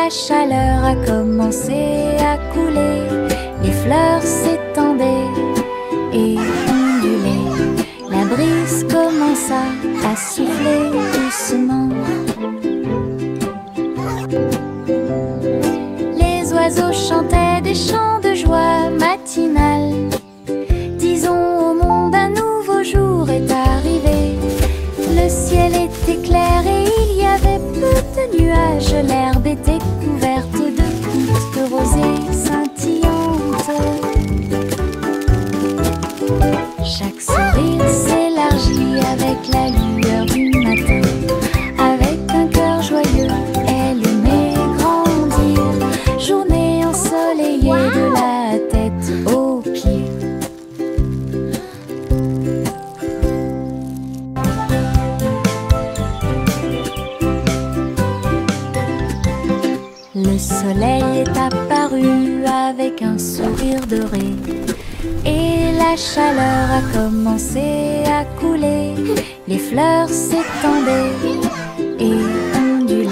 La chaleur a commencé à couler, les fleurs s'étendaient et ondulaient. La brise commença à souffler doucement. Les oiseaux chantaient des chants de joie matinale. Disons au monde un nouveau jour est arrivé. Le ciel était clair et il y avait peu de nuages. L'herbe était couverte de gouttes de rosée scintillantes. Chaque sourire s'élargit avec la lueur du matin. Avec un cœur joyeux, elle aimait grandir. Journée ensoleillée de la tête aux pieds. Le soleil est apparu avec un sourire doré et la chaleur a commencé à couler. Les fleurs s'étendaient et ondulaient.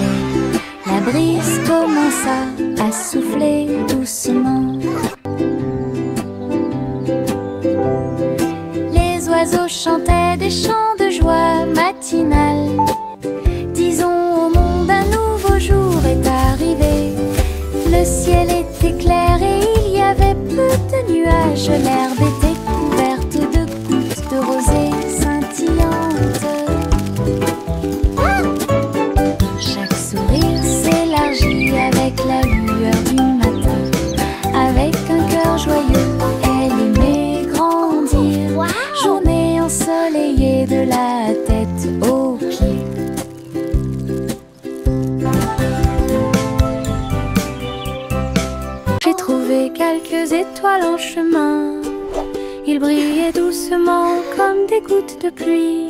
La brise commença à souffler doucement. Les oiseaux chantaient des chants de joie matinale. Disons au monde un nouveau jour est arrivé. Le ciel était clair et il y avait peu de nuages. L'herbe était couverte de gouttes de rosée scintillantes. Chaque sourire s'élargit avec la lueur du matin. Avec un cœur joyeux, elle aimait grandir. Journée ensoleillée de la tête aux pieds. J'ai trouvé quelques étoiles en chemin. Ils brillaient doucement comme des gouttes de pluie.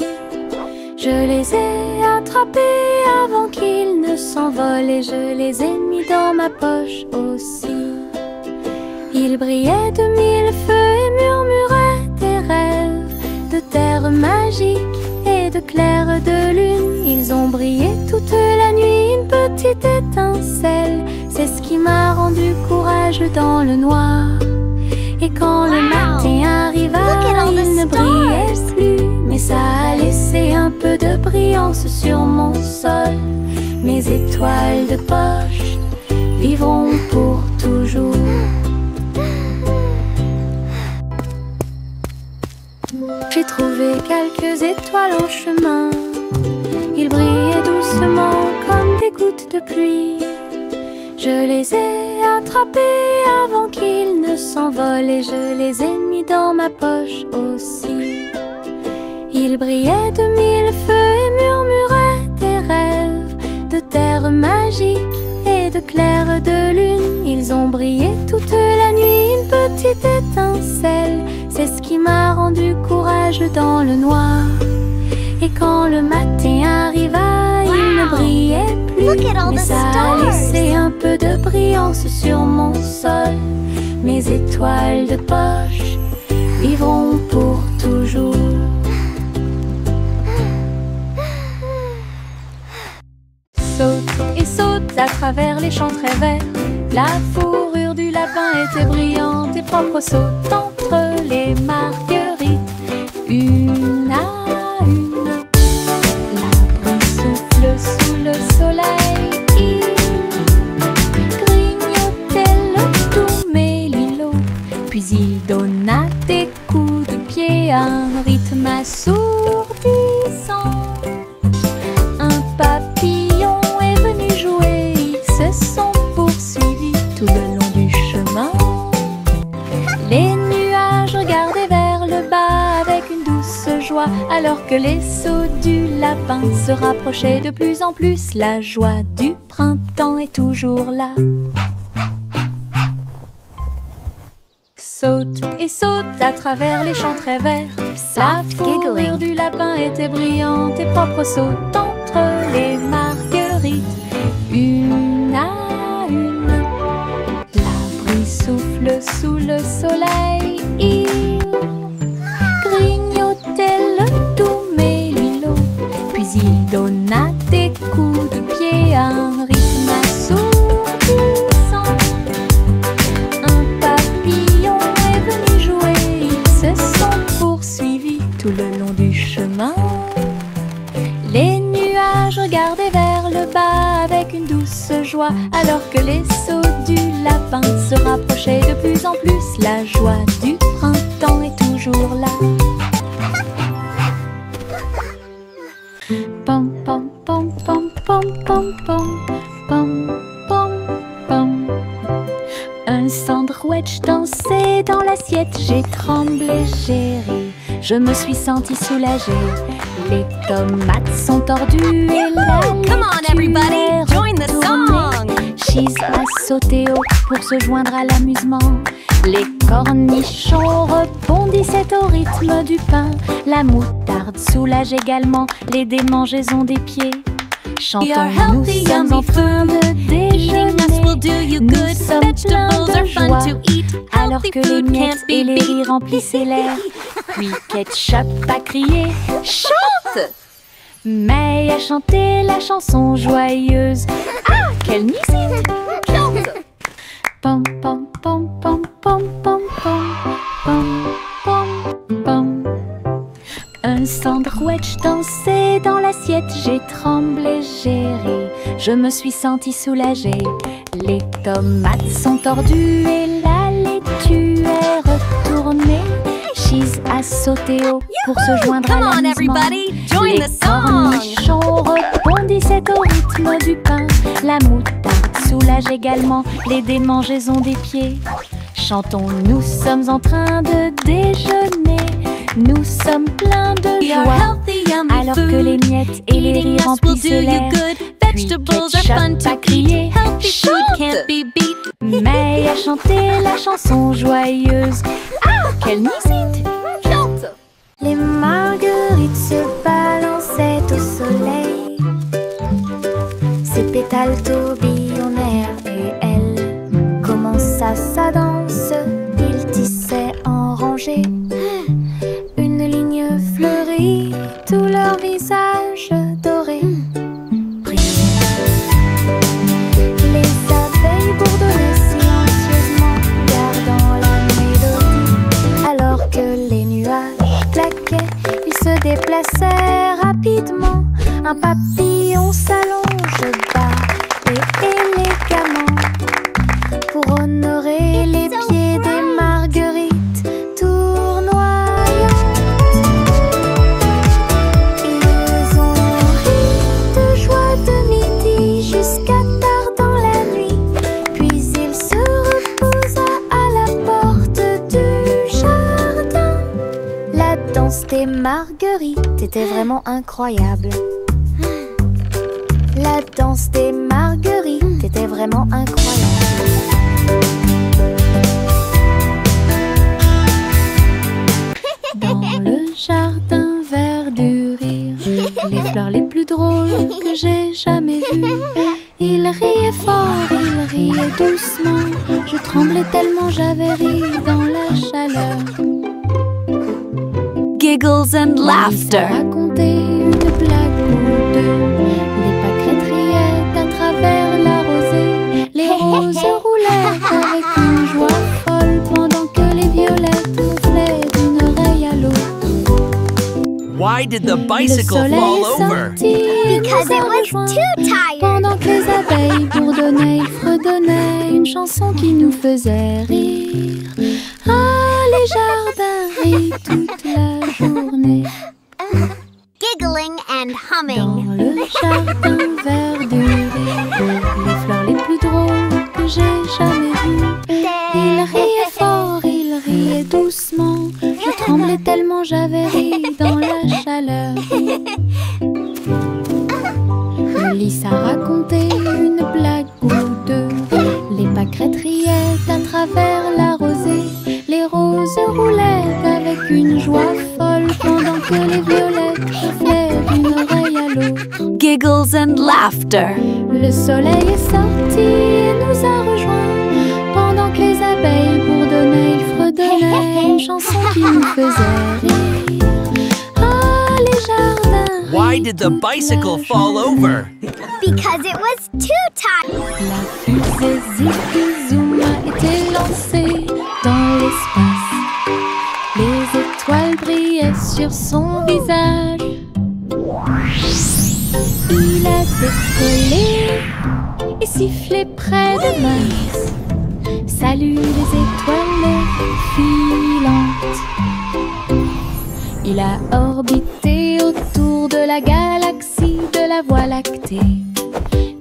Je les ai attrapés avant qu'ils ne s'envolent et je les ai mis dans ma poche aussi. Ils brillaient de mille feux et murmuraient des rêves de terre magique et de clair de lune. Ils ont brillé toute la nuit, une petite étincelle. C'est ce qui m'a rendu courageux dans le noir. Et quand le matin arriva, il ne brillait plus, mais ça a laissé un peu de brillance sur mon sol. Mes étoiles de poche vivront pour toujours. J'ai trouvé quelques étoiles en chemin. Ils brillaient doucement comme des gouttes de pluie. Je les ai attrapés avant qu'ils ne s'envolent et je les ai mis dans ma poche aussi. Ils brillaient de mille feux et murmuraient des rêves de terre magique et de clair de lune. Ils ont brillé toute la nuit, une petite étincelle. C'est ce qui m'a rendu courageux dans le noir. Et quand le matin arriva, il ne brillait plus, mais ça a laissé un peu de brillance sur mon sol. Mes étoiles de poche vivront pour toujours. Saute et saute à travers les champs très verts. La fourrure du lapin était brillante et propre. Saute entre les marguerites, une à une. La brume souffle sous le soleil. Il grignotait le doux mélilo, puis il donna des coups de pied à un rythme assourdissant. Un papillon est venu jouer, ils se sont poursuivis tout le long du chemin. Les nuages regardaient vers le bas avec une douce joie, alors que les sauts du lapin se rapprochaient de plus en plus. La joie du printemps est toujours là. Saute et saute à travers les champs très verts. La fourrure du lapin était brillante et propre. Saute entre les marguerites, une à une. La brise souffle sous le soleil. Il grignotait le doux mélilo, puis il donna des coups de pied à un rythme assourdissant. joie, alors que les sauts du lapin se rapprochaient de plus en plus. La joie du printemps est toujours là. Pom pom pom pom pom pom pom pom pom pom. Un sandwich dansait dans l'assiette. J'ai tremblé, j'ai ri, je me suis sentie soulagée. Les tomates sont tordues et la Come on everybody, join the song. Cheese a sauté haut pour se joindre à l'amusement. Les cornichons rebondissaient au rythme du pain. La moutarde soulage également les démangeaisons des pieds. Chantons, nous sommes en train de déjeuner. Nous sommes pleins de joie, alors que les miettes et les rires remplissaient l'air. Puis Ketchup a crié « Chante !» May a chanté la chanson joyeuse. Ah, quelle musique! Chante! Pom pom pom pom pom pom pom pom pom pom. Un sandwich dansait dans l'assiette. J'ai tremblé, j'ai ri, je me suis sentie soulagée. Les tomates sont tordues et la laitue est retournée. Cheese a sauté haut pour se joindre à l'amusement. Les cornichons rebondissaient au rythme du pain. La moutarde soulage également les démangeaisons des pieds. Chantons, nous sommes en train de déjeuner. Nous sommes pleins de joie, alors que les miettes et les rires remplissaient l'air. Puis Ketchup a crié « Chante !» May a chanté la chanson joyeuse. Ah, quelle musique! Chante! Les marguerites se balançaient au soleil. Ses pétales tourbillonnèrent et elle commença sa danse. Il tissait en rangée une ligne fleurie, tout leur visage doré. Les abeilles bourdonnaient silencieusement, gardant la mélodie. Alors que les nuages claquaient, ils se déplaçaient rapidement. Un papillon s'allonge bas et élégamment pour honorer les pieds des marguerites tournoyantes. Ils ont ri de joie de midi jusqu'à tard dans la nuit. Puis il se reposa à la porte du jardin. La danse des marguerites était vraiment incroyable. La danse des marguerites était vraiment incroyable. Dans le jardin vert du rire, les fleurs les plus drôles que j'ai jamais vues. Il riait fort, il riait doucement. Je tremblais tellement j'avais ri dans la chaleur. Giggles and laughter. Raconter une blague ou deux. Les pâquerettes riaient à travers la rosée. Les roses roulaient avec une joie folle pendant que les violettes gonflaient d'une oreille à l'autre. Why did the bicycle fall over? Because it was too tired. Pendant que les abeilles bourdonnaient, ils fredonnaient une chanson qui nous faisait rire. Ah, les jardins rient toute la journée. Giggling and Dans humming. le jardin vert du rire, les fleurs les plus drôles que j'ai jamais vues. Il riait fort, il riait doucement. Je tremblais tellement j'avais ri dans la chaleur. Lys a raconté une blague ou deux. Les pâquerettes riaient à travers la rosée. Les roses roulaient avec une joie folle pendant que les violettes gonflaient d'une oreille à l'autre. Giggles and laughter. Le soleil est sorti et nous a rejoints. Pendant que les abeilles bourdonnaient, ils fredonnaient une chanson qui nous faisait rire. Ah, les jardins. Why did the bicycle fall over? Because it was too tired. La fusée Zip-Zoom a été lancée dans l'espace. Les étoiles brillaient sur son visage. Il a décollé et si siffler près de Mars. Salut les étoiles filantes. Il a orbité autour de la galaxie de la Voie lactée.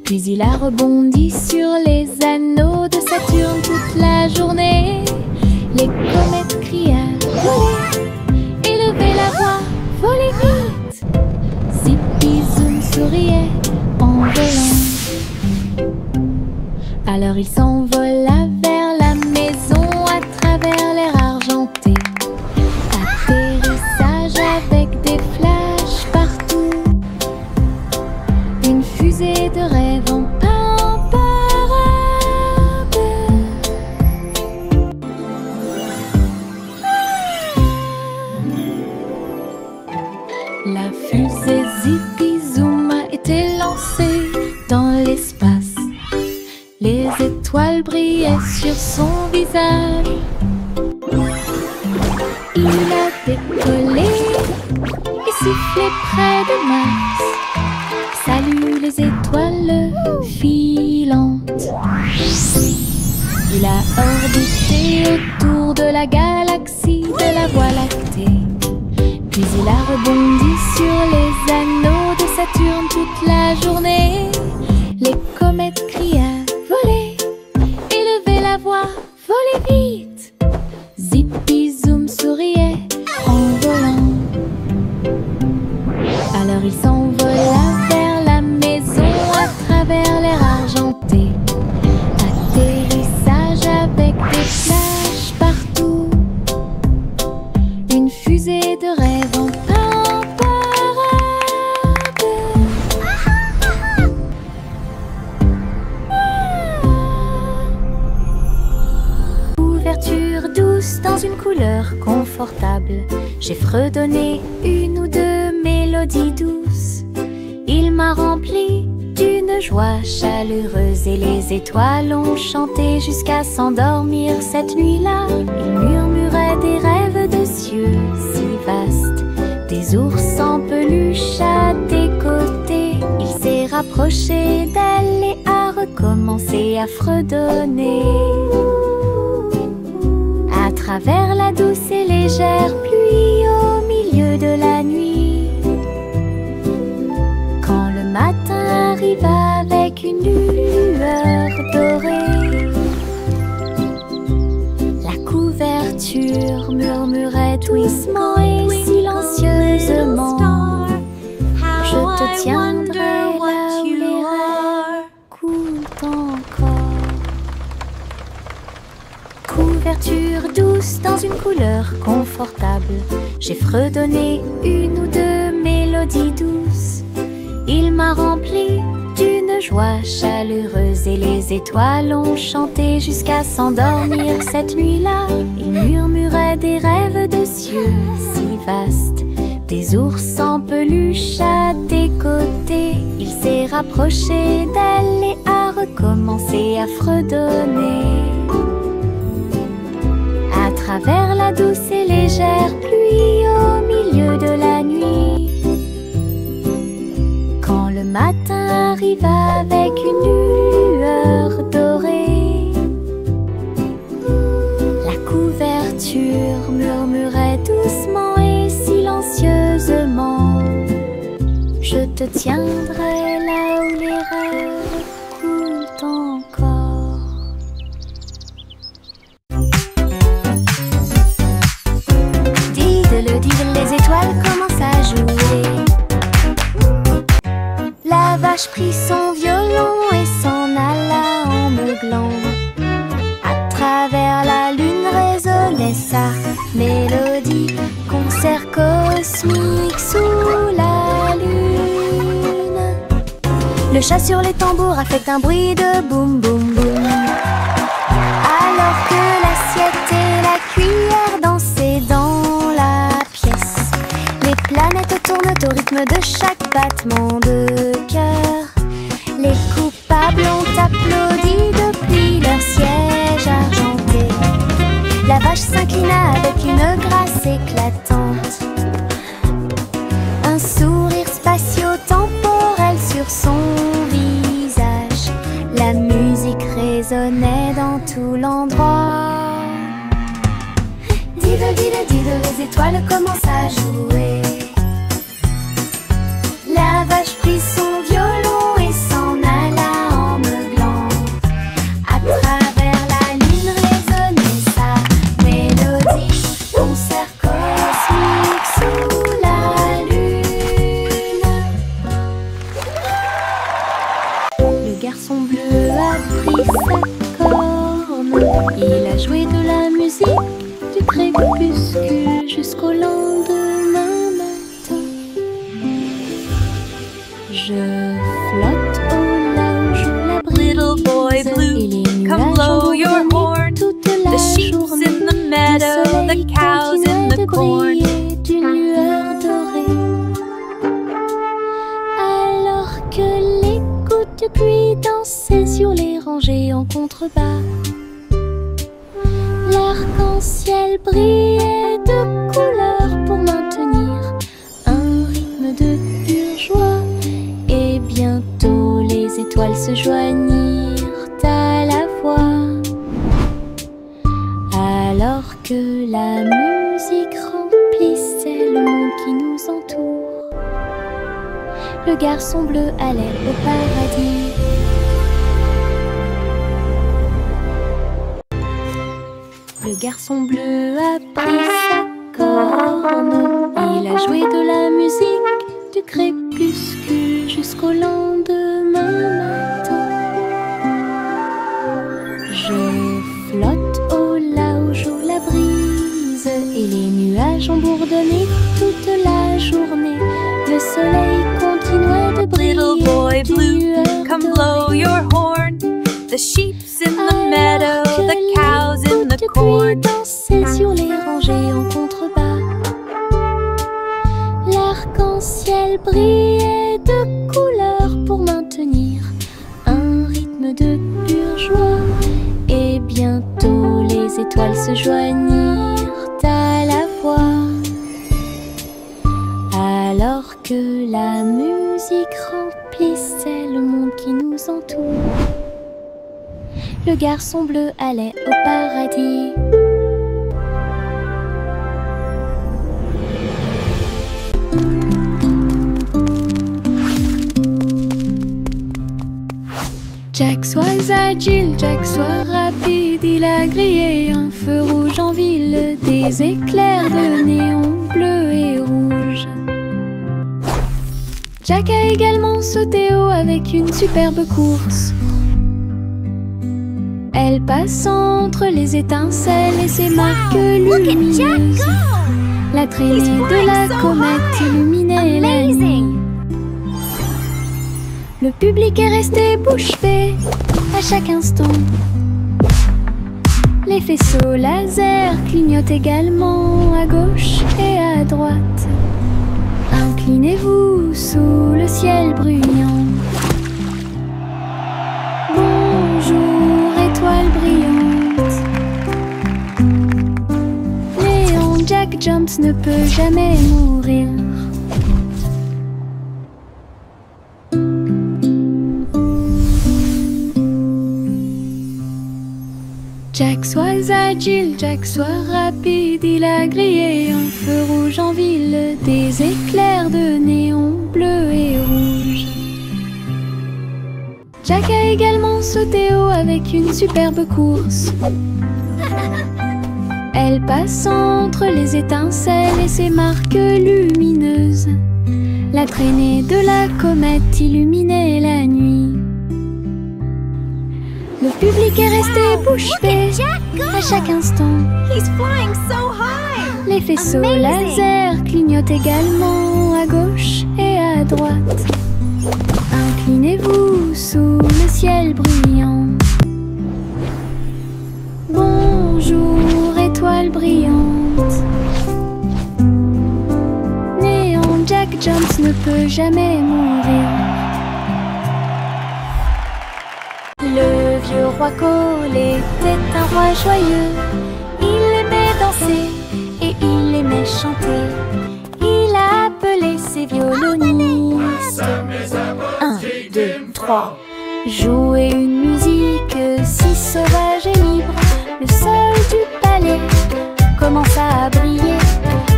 Puis il a rebondi sur les anneaux de Saturne toute la journée. Les comètes criaient « Volez !» Élevez la voix, volez vite. Zippy Zoom souriait en volant. Alors il s'envola vers la maison à travers l'air argenté. Atterrissage avec des flashs partout. Une fusée de rêve en parade. La fusée Zippy Zoom a été lancée dans l'espace. Les étoiles brillaient sur son visage. Il a décollé et sifflé près de Mars. Salut les étoiles filantes. Il a orbité autour de la galaxie de la Voie lactée. Puis il a rebondi sur les anneaux de Saturne toute la journée. Les comètes criaient « Volez !» Élevez la voix, volez vite. Zippy Zoom souriait en volant. Alors il s'envola vers la maison à travers l'air argenté. Atterrissage avec des flashs partout. Une fusée de rêve en parade. Ouverture douce dans une couleur confortable. J'ai fredonné une ou deux mélodies douces. Il m'a rempli d'une joie chaleureuse et les étoiles ont chanté jusqu'à s'endormir cette nuit-là. Il murmurait des rêves de cieux si vastes, des ours en peluche à tes côtés. Il s'est rapproché d'elle et a recommencé à fredonner. À travers la douce et légère pluie au milieu de la nuit, quand le matin arrive avec une lueur dorée, la couverture murmurait doucement et silencieusement: je te tiendrai là où les rêves coulent encore. Couverture douce dans une couleur confortable. J'ai fredonné une ou deux mélodies douces. Il m'a rempli d'une joie chaleureuse et les étoiles ont chanté jusqu'à s'endormir cette nuit-là. Il murmurait des rêves de cieux si vastes, des ours en peluche à tes côtés. Il s'est rapproché d'elle et a recommencé à fredonner. À travers la douce et légère pluie au milieu de la nuit, quand le matin arrive avec une lueur dorée, la couverture murmurait doucement et silencieusement: je te tiendrai là où les rêves coulent encore. Les étoiles commencent à jouer. La vache prit son violon et s'en alla en meuglant. À travers la lune résonnait sa mélodie. Concert cosmique sous la lune. Le chat sur les tambours a fait un bruit de boum boum boum. Alors que l'assiette et la cuillère dansaient dans la pièce, les planètes tournent au rythme de chaque battement de cœur. Les coupables ont applaudi depuis leur siège argenté. La vache s'inclina avec une grâce éclatante. Un sourire spatio-temporel sur son visage. La musique musique résonnait dans tout l'endroit. Diddle, diddle, diddle, les étoiles commencent à jouer. La vache prit son violon et s'en alla en meuglant. À travers la lune résonnait sa mélodie. Concert cosmique sous la lune. Le garçon bleu a pris sa corne. Il a joué de la musique du crépuscule jusqu'au lendemain matin. Je flotte au large la brise. Little boy blue, Et les come nuages blow ont your bourdonné horn. toute The la sheep's journée. in the Le meadow, soleil the cows in continuait the de corn. briller d'une lueur dorée. Alors que les gouttes de pluie dansaient sur les rangées en contrebas, l'arc-en-ciel brillait de couleurs pour maintenir un rythme de pure joie. Et bientôt les étoiles se joignirent à la voix. Alors que la musique remplissait le monde qui nous entoure, le garçon bleu allait au paradis. Le garçon bleu a pris sa corne. Il a joué de la musique du crépuscule jusqu'au lendemain matin. Je flotte au large où la brise et les nuages ont bourdonné toute la journée. Le soleil continuait de briller. Little boy d'une blue, lueur come dorée. blow your horn. The sheep's in the Alors meadow, que the les cows in gouttes the de pluie corn. dansaient sur les rangées en contrebas, l'arc-en-ciel brillait de couleurs pour maintenir un rythme de pure joie. Et bientôt les étoiles se joignirent à la voix. Alors que la musique remplissait le monde qui nous entoure, le garçon bleu allait au paradis. Jack soit agile, Jack soit rapide, il a grillé un feu rouge en ville, des éclairs de néon bleu et rouge. Jack a également sauté haut avec une superbe course. Elle passe entre les étincelles et ses marques lumineuses. La traînée de la comète illuminait la nuit. Le public est resté bouche bée à chaque instant. Les faisceaux laser clignotent également à gauche et à droite. Inclinez-vous sous le ciel bruyant. Bonjour, étoile brillante. Léon Jack Jones ne peut jamais mourir. Jack soit agile, Jack soit rapide, il a grillé un feu rouge en ville, des éclairs de néon bleu et rouge. Jack a également sauté haut avec une superbe course. Elle passe entre les étincelles et ses marques lumineuses. La traînée de la comète illuminait la nuit. Le public est resté bouche bée à chaque instant. He's flying so high. Les faisceaux laser clignotent également à gauche et à droite. Inclinez-vous sous le ciel bruyant. Bonjour, étoile brillante. Néon Jack Jones ne peut jamais mourir. Le vieux roi Cole était un roi joyeux. Il aimait danser et il aimait chanter. Il a appelé ses violonistes. 1, 2, 3. Jouer une musique Le sol du palais commença à briller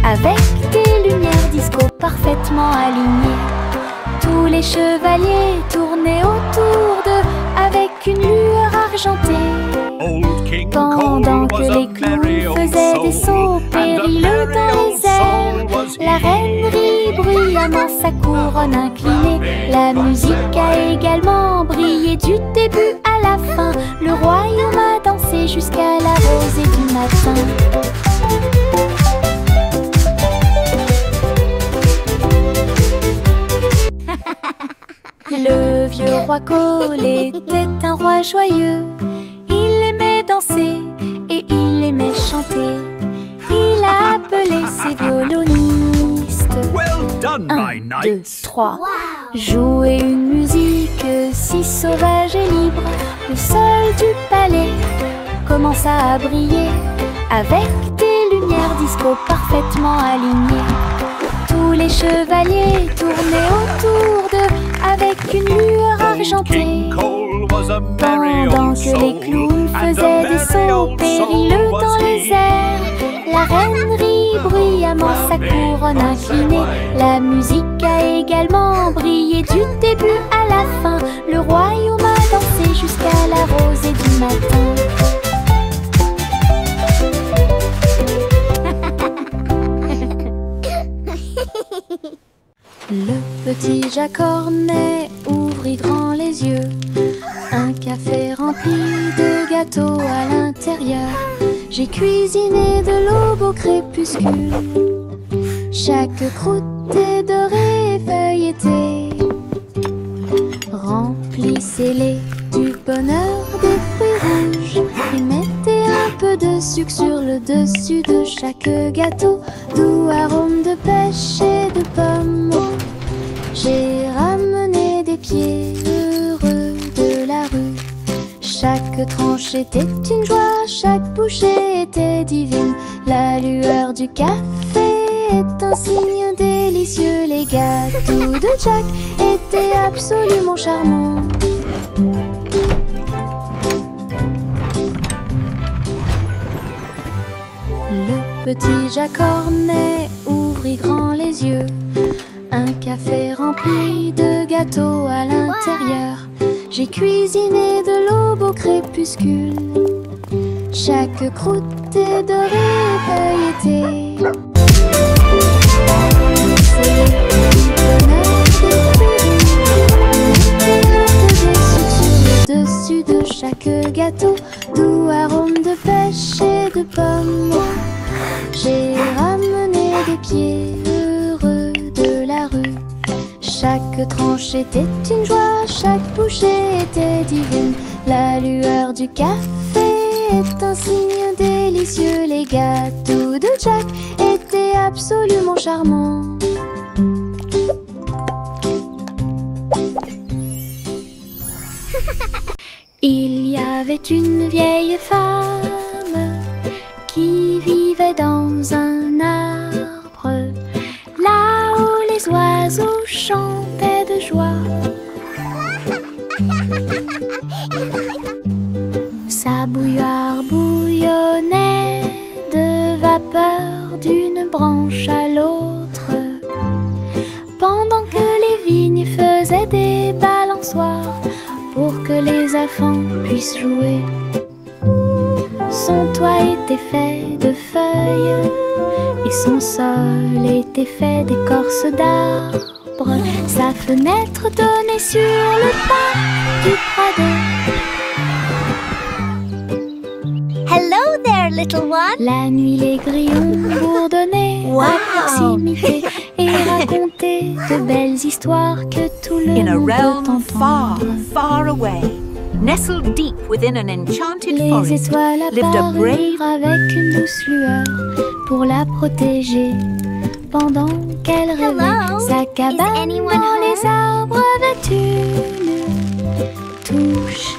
avec des lumières disco parfaitement alignées. Tous les chevaliers tournaient autour d'eux avec une lueur argentée. Pendant que les clowns faisaient des sauts périlleux dans les airs, la reine rit bruyamment sa couronne inclinée. La musique a également brillé du début à la fin. Le royaume a dansé jusqu'à la rosée du matin. Le vieux roi Cole était un roi joyeux. Il aimait danser et il aimait chanter. Il a appelé ses violonistes. Un, deux, trois. Jouer une musique si sauvage et libre. Le sol du palais commença à briller avec des lumières disco parfaitement alignées. Tous les chevaliers tournaient autour d'eux avec une lueur argentée. Pendant que les clowns faisaient des sauts périlleux dans les airs, la reine rit bruyamment sa couronne inclinée. La musique a également brillé du début à la fin. Le royaume a dansé jusqu'à la rosée du matin. Le petit Jacques Cornet ouvrit grand les yeux. Un café rempli de gâteaux à l'intérieur. J'ai cuisiné de l'aube au crépuscule. Chaque croûte est dorée et feuilletée. Remplissez-les du bonheur des fruits rouges et mettez un peu de sucre sur le dessus de chaque gâteau. Doux arôme de pêche et de pommes. J'ai ramené des pieds heureux de la rue. Chaque tranche était une joie, chaque bouchée était divine. La lueur du café est un signe délicieux. Les gâteaux de Jack étaient absolument charmants. Le petit Jacques Cornet ouvrit grand les yeux. Un café rempli de gâteaux à l'intérieur. J'ai cuisiné de l'aube au crépuscule. Chaque croûte est dorée et feuilletée. C'est le bonheur des fruits. Mettez un peu de sucre sur le dessus de chaque gâteau. Doux arôme de pêche et de pommes. J'ai ramené des pieds heureux de la rue. Chaque tranche était une joie, chaque bouchée était divine. La lueur du café est un signe délicieux. Les gâteaux de Jack étaient absolument charmants. Il y avait une vieille femme qui vivait dans un arbre, là où les oiseaux chantaient de joie. Sa bouilloire bouillonnait de vapeur d'une branche à l'autre, pendant que les vignes faisaient des balançoires pour que les enfants puissent jouer. Son toit était fait de feuilles et son sol était fait d'écorce d'arbre. Sa fenêtre donnait sur le parc du Prado. Hello there, little one. La nuit, les grillons bourdonnaient à proximité et racontaient de belles histoires que tout le In a monde realm peut far, entendre. far away, nestled deep within an enchanted Les forest, étoiles lived a brave apparurent avec une douce lueur pour la protéger pendant qu'elle rêvait. Hello, Sa is cabane anyone dans les home? arbres avait une touche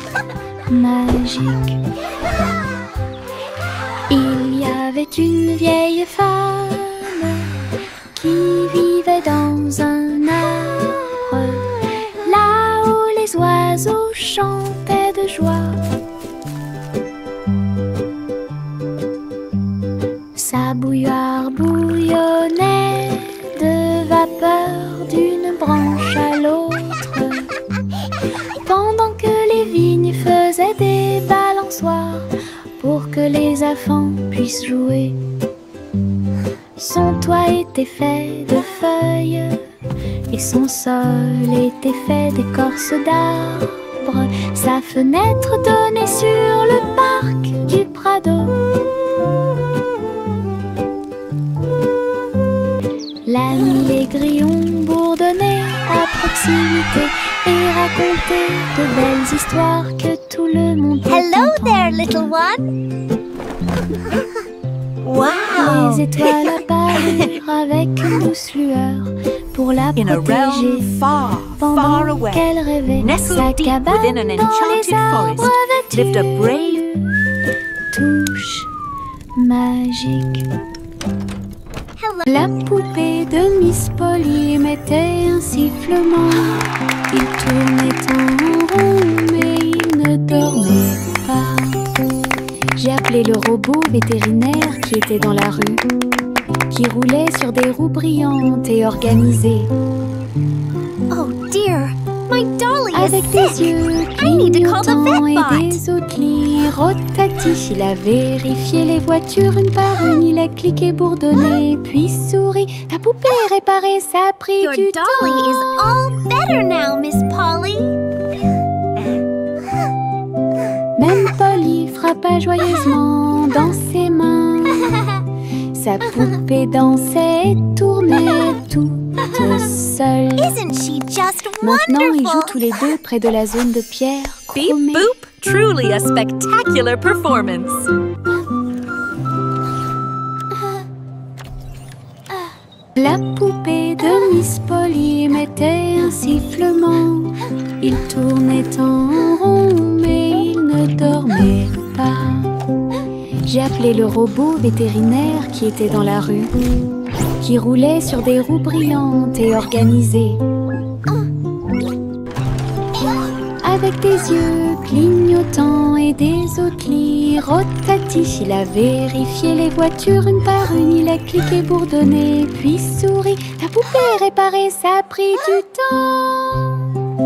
magique. Il y avait une vieille femme qui vivait dans un arbre, là où les oiseaux chantaient de joie. balançoire pour que les enfants puissent jouer. Son toit était fait de feuilles et son sol était fait d'écorce d'arbres. Sa fenêtre donnait sur le parc du Prado. La nuit, les grillons bourdonnaient à proximité et racontaient de belles histoires que tout le monde peut Hello entendre. there, little one. Wow. Les étoiles apparurent avec une douce lueur pour la In a realm protéger. far, far Pendant away, qu'elle rêvait, nestled sa deep cabane within an dans enchanted les arbres forest, lived a brave touche magique. Hello. La poupée de Miss Polly émettait un sifflement. Il tournait en rond, mais il ne dormait pas. J'ai appelé le robot vétérinaire qui était dans la rue, qui roulait sur des roues brillantes et organisées. Oh dear, my dolly Avec is des sick. yeux I need to call the clignotants et vetbot. des outils rotatifs, il a vérifié les voitures une par une. Il a cliqué, bourdonné, puis souri. Ta poupée est réparée, ça a pris Your du dolly temps. is all better now, Miss Polly. Même Polly frappa joyeusement dans ses mains. Sa poupée dansait et tournait toute seule. Isn't she just Maintenant, ils jouent wonderful? tous les deux près de la zone de pierre beep chromée. boop. Truly a spectacular performance. La poupée de Miss Polly émettait un sifflement. Il tournait en rond, mais il ne dormait pas. J'ai appelé le robot vétérinaire qui était dans la rue, qui roulait sur des roues brillantes et organisées. Avec des yeux clignotants et des outils rotatifs, il a vérifié les voitures une par une. Il a cliqué, bourdonné, puis souri. Ta poupée est réparée, ça a pris du temps.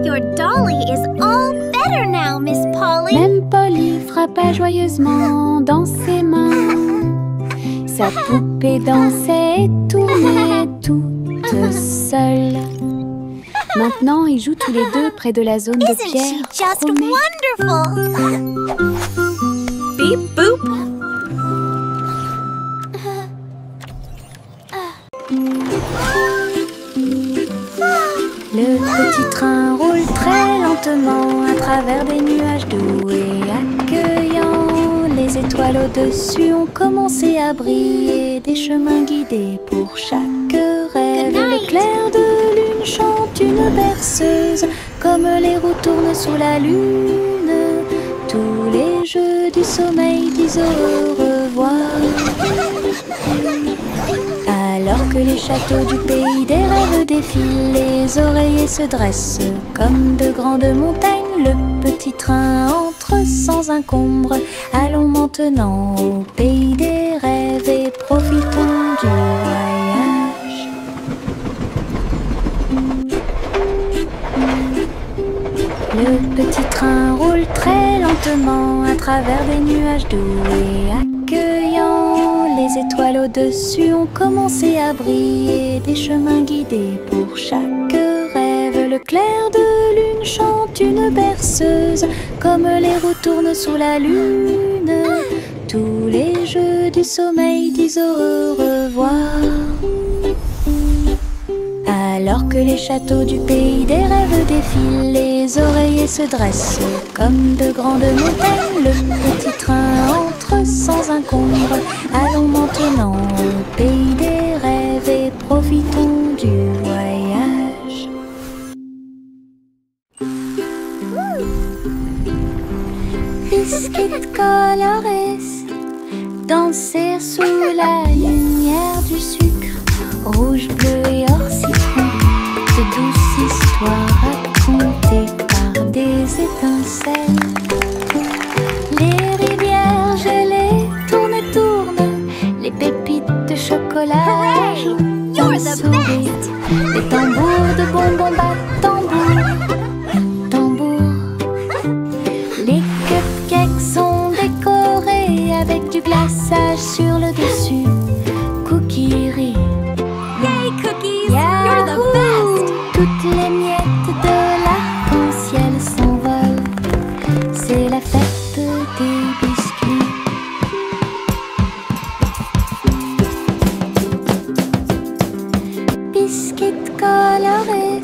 Your dolly is all better now, Miss Polly. Même Polly frappa joyeusement dans ses mains. Sa poupée dansait et tournait toute seule. Maintenant, ils jouent tous les deux près de la zone de Isn't she pierre just chromée. wonderful? Beep boop. Le petit train roule très lentement à travers des nuages doux et accueillants. Les étoiles au-dessus ont commencé à briller, des chemins guidés pour chaque rêve. L'éclair de lune chante une berceuse, comme les roues tournent sous la lune. Tous les jeux du sommeil disent au revoir. Alors que les châteaux du pays des rêves défilent, les oreillers se dressent comme de grandes montagnes. Le petit train entre sans encombre. Allons maintenant au pays des rêves et profitons du voyage. Le petit train roule très lentement à travers des nuages doux et accueillants. Les étoiles au-dessus ont commencé à briller, des chemins guidés pour chaque rêve. Le clair de lune chante une berceuse, comme les roues tournent sous la lune. Tous les jeux du sommeil disent au revoir. Alors que les châteaux du pays des rêves défilent, les oreillers se dressent comme de grandes montagnes. Le petit train entre sans encombre. Allons maintenant au pays des rêves et profitons du voyage. Biscuit colorés, danser sous la lumière du sucre, rouge, bleu et or citron, de douces histoires racontées par des étincelles. Les rivières gelées tournent et tournent, les pépites de chocolat Hooray! jouent You're un the sourire. Les tambours de bonbons battent tambour, tambour. Les cupcakes sont décorés avec du glaçage sur le dessus. Cookie-rie. Yay, Cookies! You're the best! Toutes les miettes de l'arc-en-ciel s'envolent. C'est la fête des biscuits. Biscuits colorés,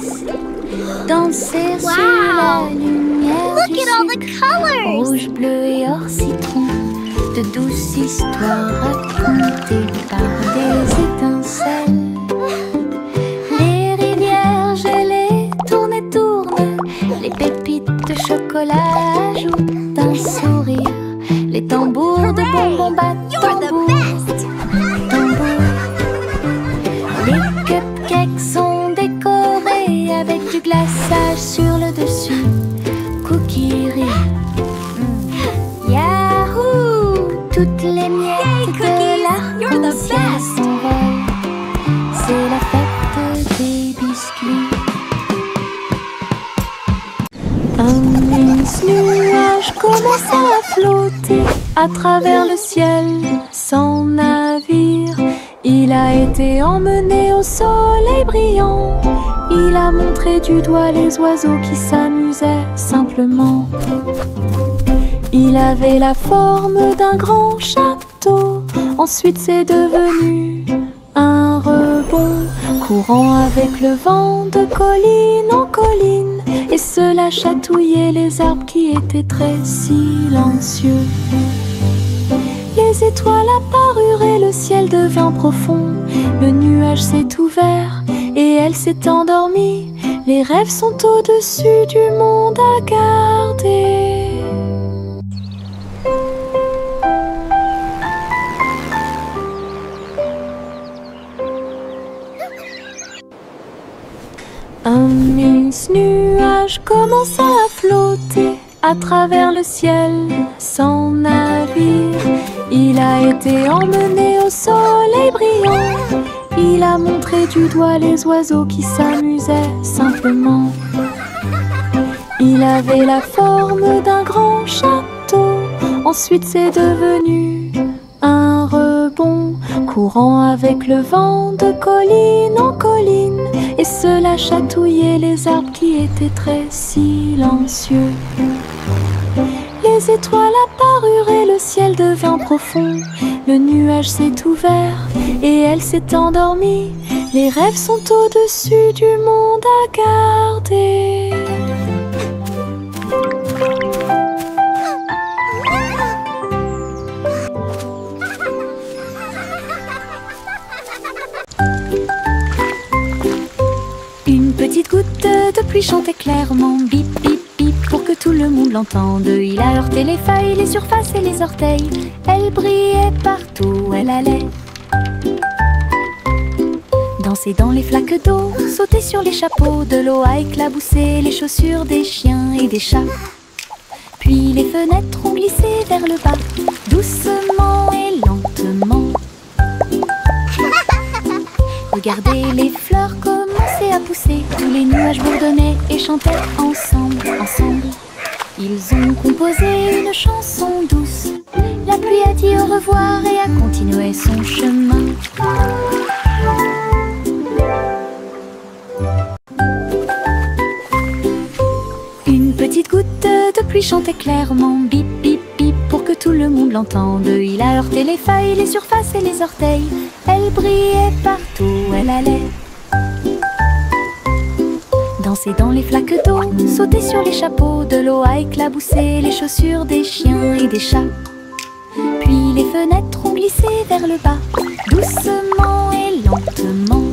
danser Wow! sur la lumière Look du at all the sucre. colors! Rouge, bleu et or citron, de douces histoires racontées par des étincelles. Les rivières gelées tournent et tournent, les pépites de chocolat ajoutent un sourire. Les tambours de bonbons battent You're the tambour, best! tambour. Les cupcakes sont décorés avec du glaçage sur le dessus. Cookie-rie. Yahoo! Toutes les miettes de Cookies! You're the l'arc-en-ciel best! s'envolent. C'est la fête des biscuits. Un mince nuage commence à flotter à travers le ciel sans navire. Il a été emmené au soleil brillant. Il a montré du doigt les oiseaux qui s'amusaient simplement. Il avait la forme d'un grand château. Ensuite c'est devenu un rebond, courant avec le vent de colline en colline. Et cela chatouillait les arbres qui étaient très silencieux. Les étoiles apparurent et le ciel devint profond. Le nuage s'est ouvert et elle s'est endormie. Les rêves sont au-dessus du monde à garder. Un mince nuage commença à flotter à travers le ciel sans navire. Il a été emmené au soleil brillant. Il a montré du doigt les oiseaux qui s'amusaient simplement. Il avait la forme d'un grand château. Ensuite c'est devenu un rebond, courant avec le vent de colline en colline. Et cela chatouillait les arbres qui étaient très silencieux. Les étoiles apparurent et le ciel devint profond. Le nuage s'est ouvert et elle s'est endormie. Les rêves sont au-dessus du monde à garder. Une petite goutte de pluie chantait clairement, bip bip bip, pour que tout le monde l'entende. Il a heurté les feuilles, les surfaces et les orteils. Elle brillait partout où elle allait. Danser dans les flaques d'eau, sauter sur les chapeaux. De l'eau a éclaboussé les chaussures des chiens et des chats. Puis les fenêtres ont glissé vers le bas, doucement et lentement. Regardez les fleurs commencer à pousser. Tous les nuages bourdonnaient et chantaient ensemble, ensemble. Ils ont composé une chanson douce. La pluie a dit au revoir et a continué son chemin. Une petite goutte de pluie chantait clairement, bip bip bip, pour que tout le monde l'entende. Il a heurté les feuilles, les surfaces et les orteils. Elle brillait partout où elle allait. Danser dans les flaques d'eau, sauter sur les chapeaux. De l'eau a éclaboussé les chaussures des chiens et des chats. Puis les fenêtres ont glissé vers le bas, doucement et lentement.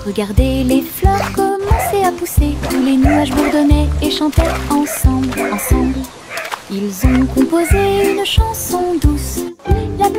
Regardez les fleurs commencer à pousser. Tous les nuages bourdonnaient et chantaient ensemble, ensemble. Ils ont composé une chanson douce. La